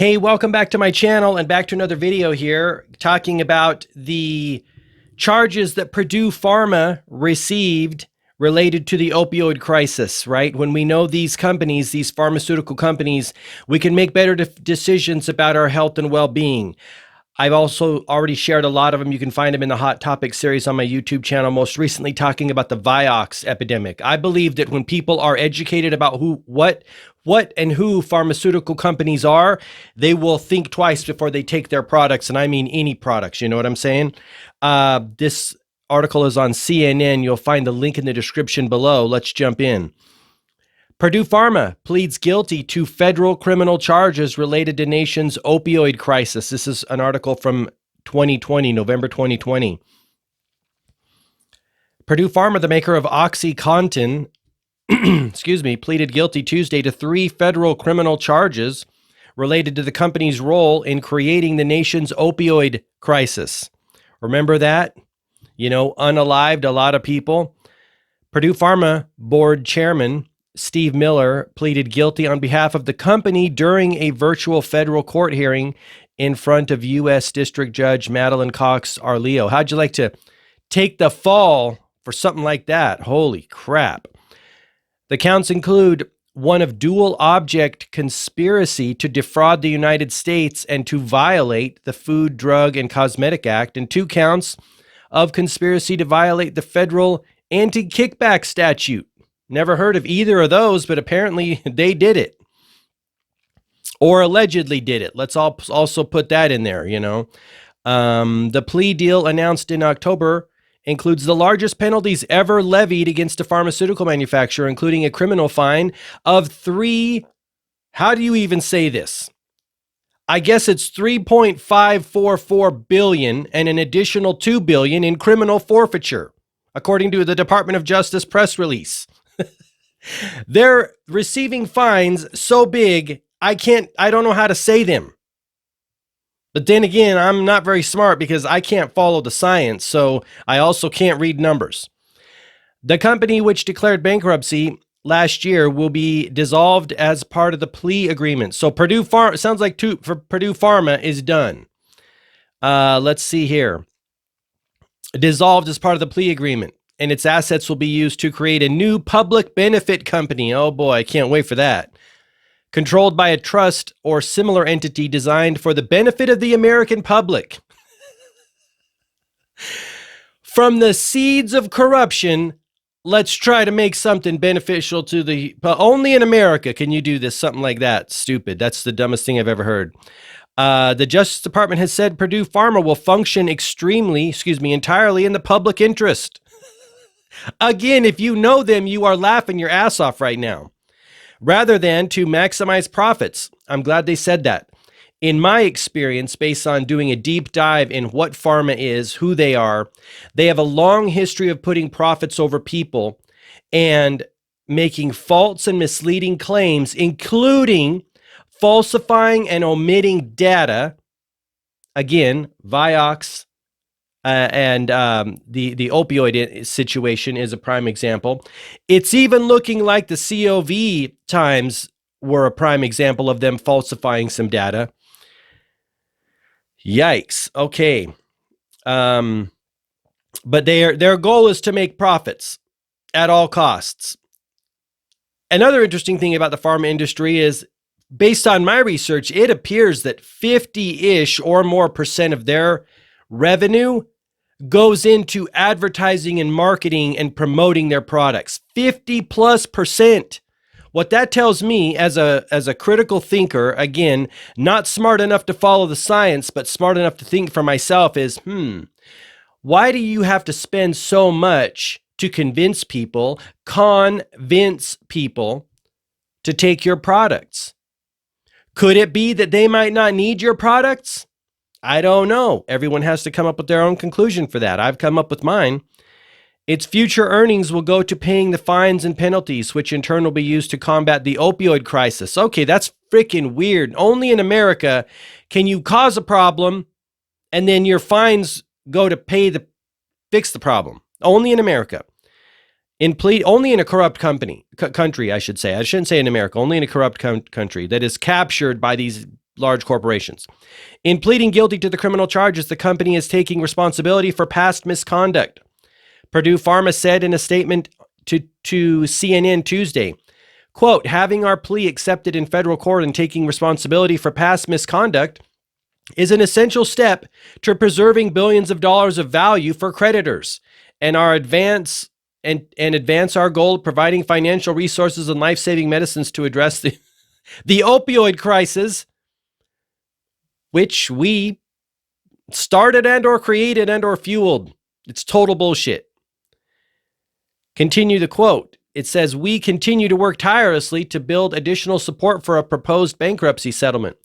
Hey, welcome back to my channel and back to another video here talking about the charges that Purdue Pharma received related to the opioid crisis, right? When we know these companies, these pharmaceutical companies, we can make better decisions about our health and well-being. I've also already shared a lot of them. You can find them in the Hot Topic series on my YouTube channel, most recently talking about the Vioxx epidemic. I believe that when people are educated about what and who pharmaceutical companies are, they will think twice before they take their products, and I mean any products, you know what I'm saying? This article is on CNN. You'll find the link in the description below. Let's jump in. Purdue Pharma pleads guilty to federal criminal charges related to nation's opioid crisis. This is an article from 2020, November 2020. Purdue Pharma, the maker of OxyContin, pleaded guilty Tuesday to 3 federal criminal charges related to the company's role in creating the nation's opioid crisis. Remember that? You know, unalived a lot of people. Purdue Pharma board chairman Steve Miller pleaded guilty on behalf of the company during a virtual federal court hearing in front of U.S. District Judge Madeline Cox Arleo. How'd you like to take the fall for something like that? Holy crap. The counts include one of dual object conspiracy to defraud the United States and to violate the Food, Drug, and Cosmetic Act, and 2 counts of conspiracy to violate the federal anti-kickback statute. Never heard of either of those, but apparently they did it. Or allegedly did it. Let's also put that in there, you know. The plea deal announced in October includes the largest penalties ever levied against a pharmaceutical manufacturer, including a criminal fine of how do you even say this? I guess it's $3.544 billion and an additional $2 billion in criminal forfeiture, according to the Department of Justice press release. They're receiving fines so big, I don't know how to say them. But then again, I'm not very smart because I can't follow the science, so I also can't read numbers. The company, which declared bankruptcy last year, will be dissolved as part of the plea agreement. So Purdue Pharma, sounds like for Purdue Pharma is done. Let's see here. Dissolved as part of the plea agreement, and its assets will be used to create a new public benefit company. Oh boy, I can't wait for that. Controlled by a trust or similar entity designed for the benefit of the American public. From the seeds of corruption, let's try to make something beneficial to but only in America can you do this, something like that. Stupid. That's the dumbest thing I've ever heard. The Justice Department has said Purdue Pharma will function entirely in the public interest. Again, if you know them, you are laughing your ass off right now. Rather than to maximize profits. I'm glad they said that. In my experience, based on doing a deep dive in what pharma is, who they are, they have a long history of putting profits over people and making false and misleading claims, including falsifying and omitting data. Again, Vioxx and the opioid situation is a prime example. It's even looking like the COV times were a prime example of them falsifying some data. Yikes. Okay. But their goal is to make profits at all costs. Another interesting thing about the pharma industry is, based on my research, it appears that 50-ish or more % of their revenue goes into advertising and marketing and promoting their products. 50+%. What that tells me as a critical thinker, again, not smart enough to follow the science, but smart enough to think for myself, is, why do you have to spend so much to convince people to take your products? Could it be that they might not need your products? I don't know. Everyone has to come up with their own conclusion for that. I've come up with mine. Its future earnings will go to paying the fines and penalties, which in turn will be used to combat the opioid crisis. Okay, that's freaking weird. Only in America can you cause a problem and then your fines go to fix the problem. Only in America. Only in a corrupt country, I should say. I shouldn't say in America. Only in a corrupt country that is captured by these large corporations. In pleading guilty to the criminal charges, the company is taking responsibility for past misconduct. Purdue Pharma said in a statement to CNN Tuesday, quote, having our plea accepted in federal court and taking responsibility for past misconduct is an essential step to preserving billions of dollars of value for creditors and advance our goal of providing financial resources and life-saving medicines to address the opioid crisis, which we started and or created and or fueled. It's total bullshit. Continue the quote. It says, we continue to work tirelessly to build additional support for a proposed bankruptcy settlement,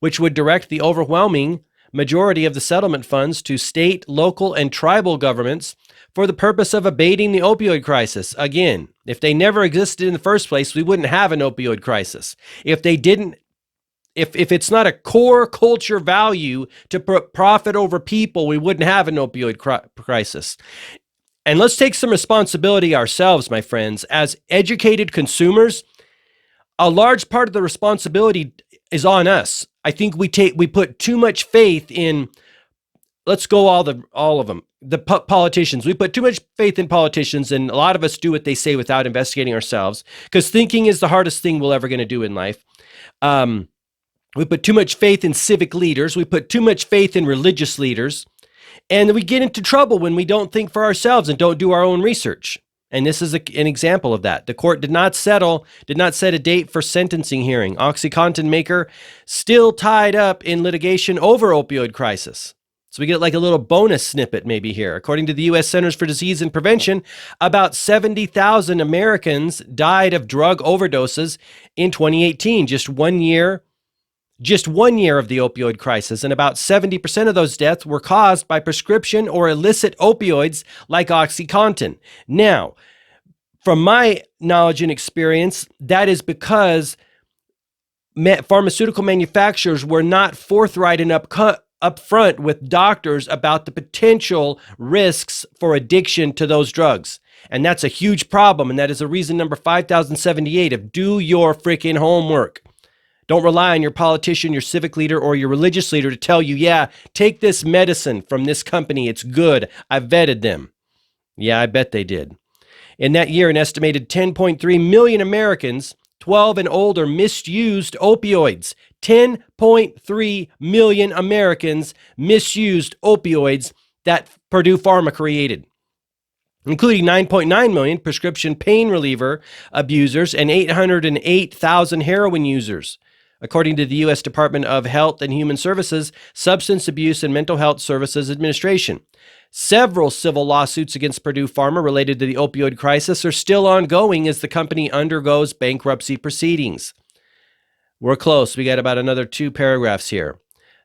which would direct the overwhelming majority of the settlement funds to state, local, and tribal governments for the purpose of abating the opioid crisis. Again, if they never existed in the first place, we wouldn't have an opioid crisis. If it's not a core culture value to put profit over people, we wouldn't have an opioid crisis. And let's take some responsibility ourselves, my friends. As educated consumers, a large part of the responsibility is on us. I think we put too much faith in, let's go all of them, the politicians. We put too much faith in politicians, and a lot of us do what they say without investigating ourselves, because thinking is the hardest thing we're ever going to do in life. We put too much faith in civic leaders. We put too much faith in religious leaders. And we get into trouble when we don't think for ourselves and don't do our own research. And this is an example of that. The court did not set a date for sentencing hearing. OxyContin maker still tied up in litigation over opioid crisis. So we get like a little bonus snippet maybe here. According to the U.S. Centers for Disease and Prevention, about 70,000 Americans died of drug overdoses in 2018, just one year of the opioid crisis, and about 70% of those deaths were caused by prescription or illicit opioids like OxyContin. Now, from my knowledge and experience, that is because pharmaceutical manufacturers were not forthright and up front with doctors about the potential risks for addiction to those drugs. And that's a huge problem, and that is a reason number 5078 of do your freaking homework. Don't rely on your politician, your civic leader, or your religious leader to tell you, yeah, take this medicine from this company. It's good. I vetted them. Yeah, I bet they did. In that year, an estimated 10.3 million Americans, 12 and older, misused opioids. 10.3 million Americans misused opioids that Purdue Pharma created, including 9.9 million prescription pain reliever abusers and 808,000 heroin users. According to the U.S. Department of Health and Human Services, Substance Abuse and Mental Health Services Administration. Several civil lawsuits against Purdue Pharma related to the opioid crisis are still ongoing as the company undergoes bankruptcy proceedings. We're close. We got about another 2 paragraphs here.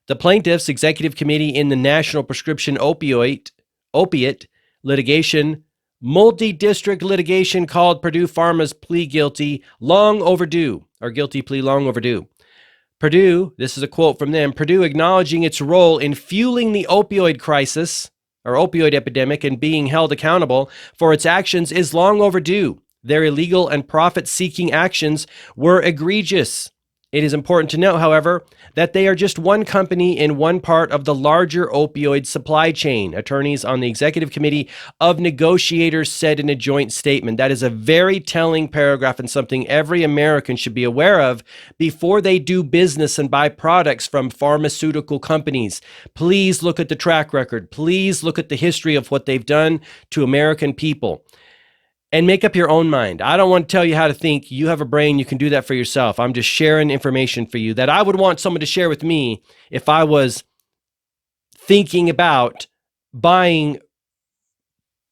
The plaintiffs' executive committee in the National Prescription Opiate Litigation, multi-district litigation called Purdue Pharma's plea guilty long overdue, or guilty plea long overdue. Purdue, this is a quote from them, Purdue acknowledging its role in fueling the opioid crisis or opioid epidemic and being held accountable for its actions is long overdue. Their illegal and profit-seeking actions were egregious. It is important to note, however, that they are just one company in one part of the larger opioid supply chain, attorneys on the executive committee of negotiators said in a joint statement. That is a very telling paragraph and something every American should be aware of before they do business and buy products from pharmaceutical companies. Please look at the track record. Please look at the history of what they've done to American people. And make up your own mind. I don't want to tell you how to think. You have a brain. You can do that for yourself. I'm just sharing information for you that I would want someone to share with me if I was thinking about buying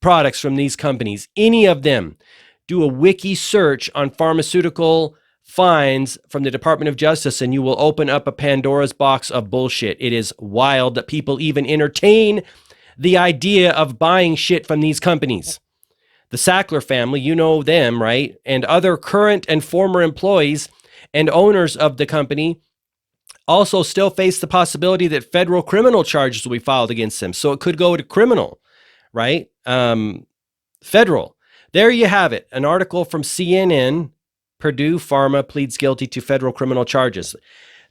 products from these companies. Any of them. Do a wiki search on pharmaceutical fines from the Department of Justice and you will open up a Pandora's box of bullshit. It is wild that people even entertain the idea of buying shit from these companies. The Sackler family, you know them, right? And other current and former employees and owners of the company also still face the possibility that federal criminal charges will be filed against them. So it could go to criminal, right? Federal. There you have it. An article from CNN, Purdue Pharma pleads guilty to federal criminal charges.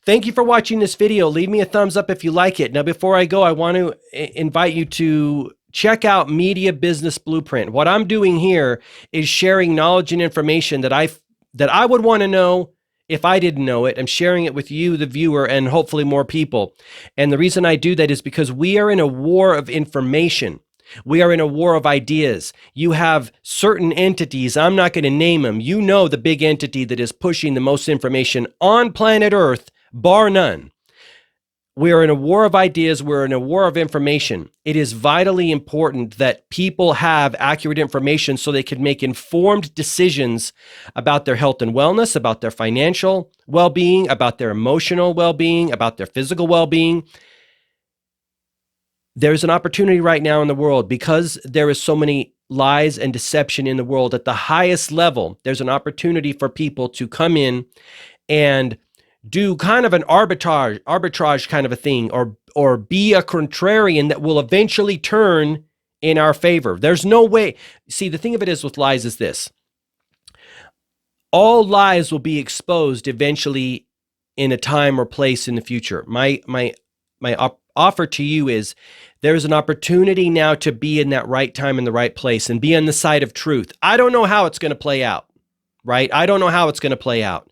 Thank you for watching this video. Leave me a thumbs up if you like it. Now, before I go, I want to invite you to check out Media Business Blueprint. What I'm doing here is sharing knowledge and information that I would want to know if I didn't know it. I'm sharing it with you, the viewer, and hopefully more people. And the reason I do that is because we are in a war of information. We are in a war of ideas. You have certain entities, I'm not going to name them. You know the big entity that is pushing the most information on planet Earth, bar none. We are in a war of ideas. We're in a war of information. It is vitally important that people have accurate information so they can make informed decisions about their health and wellness, about their financial well-being, about their emotional well-being, about their physical well-being. There's an opportunity right now in the world because there is so many lies and deception in the world at the highest level. There's an opportunity for people to come in and do kind of an arbitrage kind of a thing, or be a contrarian that will eventually turn in our favor. There's no way. See, the thing of it is with lies is this. All lies will be exposed eventually in a time or place in the future. My offer to you is there's an opportunity now to be in that right time in the right place and be on the side of truth. I don't know how it's going to play out, right? I don't know how it's going to play out.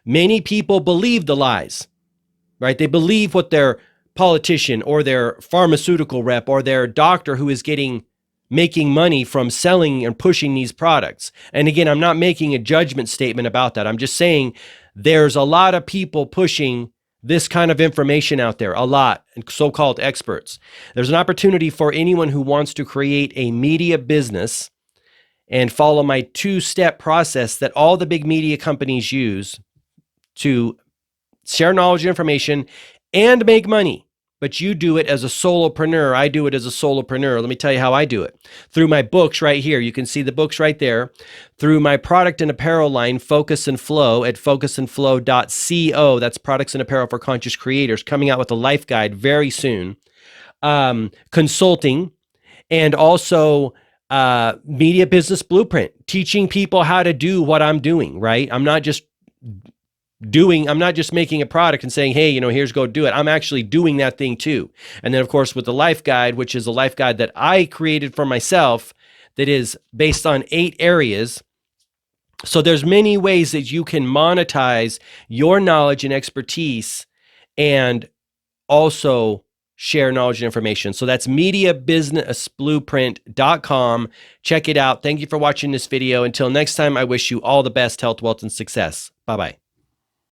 Many people believe the lies, right? They believe what their politician or their pharmaceutical rep or their doctor who is making money from selling and pushing these products. And again, I'm not making a judgment statement about that. I'm just saying there's a lot of people pushing this kind of information out there, a lot, and so-called experts. There's an opportunity for anyone who wants to create a media business and follow my two-step process that all the big media companies use to share knowledge and information and make money. But you do it as a solopreneur. I do it as a solopreneur. Let me tell you how I do it. Through my books right here. You can see the books right there. Through my product and apparel line, Focus and Flow at focusandflow.co. That's products and apparel for conscious creators. Coming out with a life guide very soon. Consulting, and also Media Business Blueprint. Teaching people how to do what I'm doing, right? I'm not just making a product and saying, hey, here's go do it. I'm actually doing that thing too. And then of course with the life guide, which is a life guide that I created for myself that is based on 8 areas. So there's many ways that you can monetize your knowledge and expertise and also share knowledge and information. So that's mediabusinessblueprint.com. Check it out. Thank you for watching this video. Until next time, I wish you all the best health, wealth, and success. Bye-bye.